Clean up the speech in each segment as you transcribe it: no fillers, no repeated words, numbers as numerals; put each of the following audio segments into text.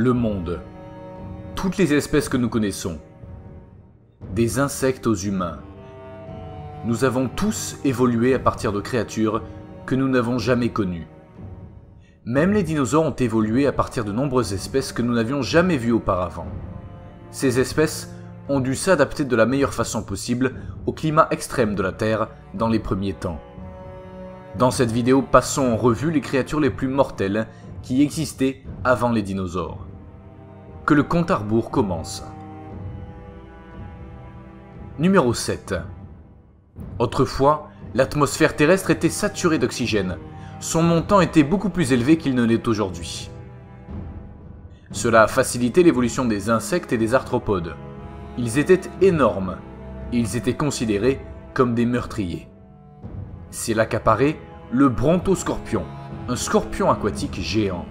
le monde, toutes les espèces que nous connaissons, des insectes aux humains. Nous avons tous évolué à partir de créatures que nous n'avons jamais connues. Même les dinosaures ont évolué à partir de nombreuses espèces que nous n'avions jamais vues auparavant. Ces espèces ont dû s'adapter de la meilleure façon possible au climat extrême de la Terre dans les premiers temps. Dans cette vidéo, passons en revue les créatures les plus mortelles qui existaient avant les dinosaures. Que le compte à rebours commence. Numéro 7. Autrefois, l'atmosphère terrestre était saturée d'oxygène. Son montant était beaucoup plus élevé qu'il ne l'est aujourd'hui. Cela a facilité l'évolution des insectes et des arthropodes. Ils étaient énormes, et ils étaient considérés comme des meurtriers. C'est là qu'apparaît le brontoscorpion, un scorpion aquatique géant.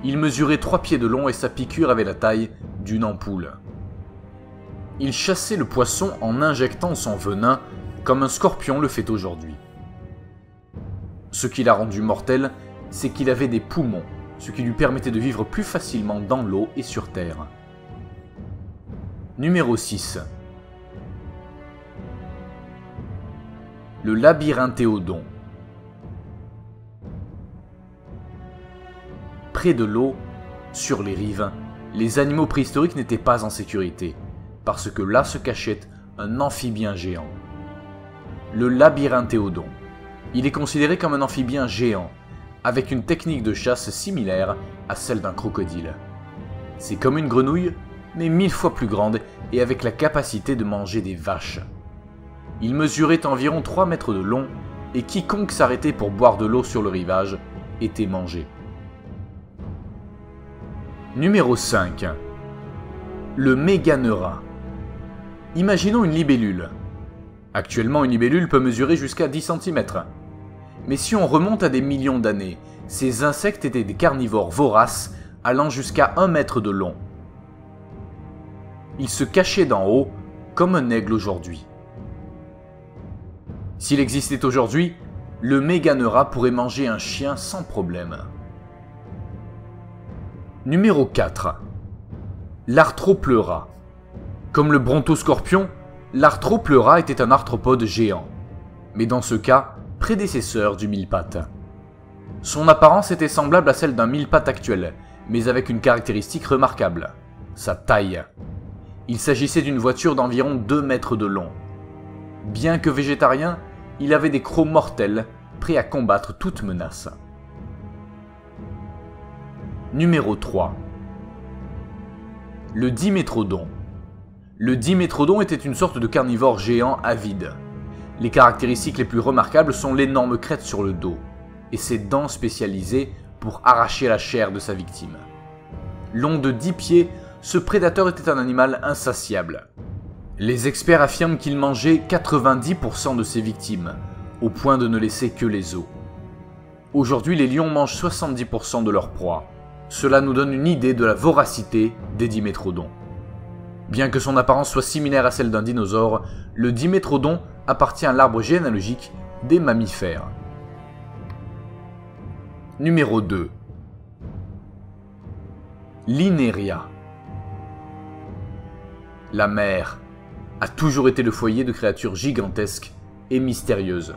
Il mesurait 3 pieds de long et sa piqûre avait la taille d'une ampoule. Il chassait le poisson en injectant son venin comme un scorpion le fait aujourd'hui. Ce qui l'a rendu mortel, c'est qu'il avait des poumons, ce qui lui permettait de vivre plus facilement dans l'eau et sur terre. Numéro 6. Le labyrinthéodon. Près de l'eau, sur les rives, les animaux préhistoriques n'étaient pas en sécurité, parce que là se cachait un amphibien géant. Le labyrinthéodon. Il est considéré comme un amphibien géant, avec une technique de chasse similaire à celle d'un crocodile. C'est comme une grenouille, mais 1000 fois plus grande et avec la capacité de manger des vaches. Il mesurait environ 3 mètres de long et quiconque s'arrêtait pour boire de l'eau sur le rivage était mangé. Numéro 5. Le méganeura. Imaginons une libellule. Actuellement, une libellule peut mesurer jusqu'à 10 cm. Mais si on remonte à des millions d'années, ces insectes étaient des carnivores voraces allant jusqu'à 1 mètre de long. Ils se cachaient d'en haut comme un aigle aujourd'hui. S'il existait aujourd'hui, le méganeura pourrait manger un chien sans problème. Numéro 4. L'arthropleura. Comme le brontoscorpion, l'arthropleura était un arthropode géant, mais dans ce cas, prédécesseur du mille-pattes. Son apparence était semblable à celle d'un mille-pattes actuel, mais avec une caractéristique remarquable, sa taille. Il s'agissait d'une voiture d'environ 2 mètres de long. Bien que végétarien, il avait des crocs mortels, prêts à combattre toute menace. Numéro 3. Le dimétrodon. Le dimétrodon était une sorte de carnivore géant avide. Les caractéristiques les plus remarquables sont l'énorme crête sur le dos et ses dents spécialisées pour arracher la chair de sa victime. Long de 10 pieds, ce prédateur était un animal insatiable. Les experts affirment qu'il mangeait 90% de ses victimes, au point de ne laisser que les os. Aujourd'hui, les lions mangent 70% de leur proie. Cela nous donne une idée de la voracité des dimétrodons. Bien que son apparence soit similaire à celle d'un dinosaure, le dimétrodon appartient à l'arbre généalogique des mammifères. Numéro 2. L'Ineria. La mer a toujours été le foyer de créatures gigantesques et mystérieuses.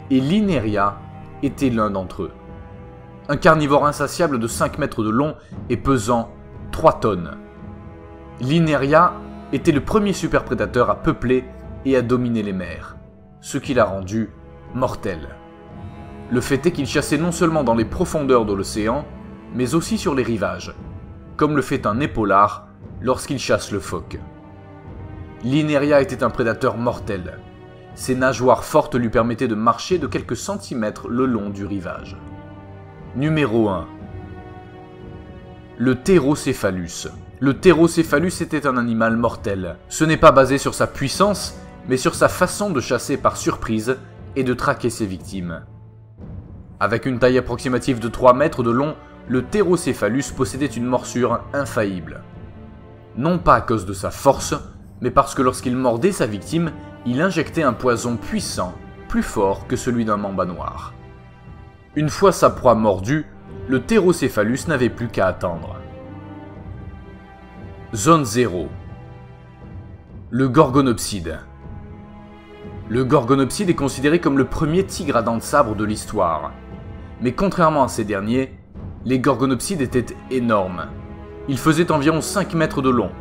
Et l'Ineria était l'un d'entre eux. Un carnivore insatiable de 5 mètres de long et pesant 3 tonnes. L'Ineria était le premier superprédateur à peupler et à dominer les mers, ce qui l'a rendu mortel. Le fait est qu'il chassait non seulement dans les profondeurs de l'océan, mais aussi sur les rivages, comme le fait un épaulard lorsqu'il chasse le phoque. L'Ineria était un prédateur mortel. Ses nageoires fortes lui permettaient de marcher de quelques centimètres le long du rivage. Numéro 1. Le Pterocéphalus. Le Pterocéphalus était un animal mortel. Ce n'est pas basé sur sa puissance, mais sur sa façon de chasser par surprise et de traquer ses victimes. Avec une taille approximative de 3 mètres de long, le Pterocéphalus possédait une morsure infaillible. Non pas à cause de sa force, mais parce que lorsqu'il mordait sa victime, il injectait un poison puissant, plus fort que celui d'un mamba noir. Une fois sa proie mordue, le Pterocéphalus n'avait plus qu'à attendre. Zone 0. Le Gorgonopside. Le Gorgonopside est considéré comme le premier tigre à dents de sabre de l'histoire. Mais contrairement à ces derniers, les Gorgonopsides étaient énormes. Ils faisaient environ 5 mètres de long.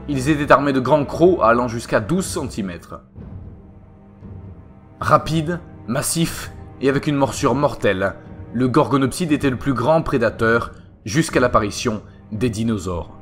Ils étaient armés de grands crocs allant jusqu'à 12 cm. Rapide, massif et avec une morsure mortelle, le Gorgonopside était le plus grand prédateur jusqu'à l'apparition des dinosaures.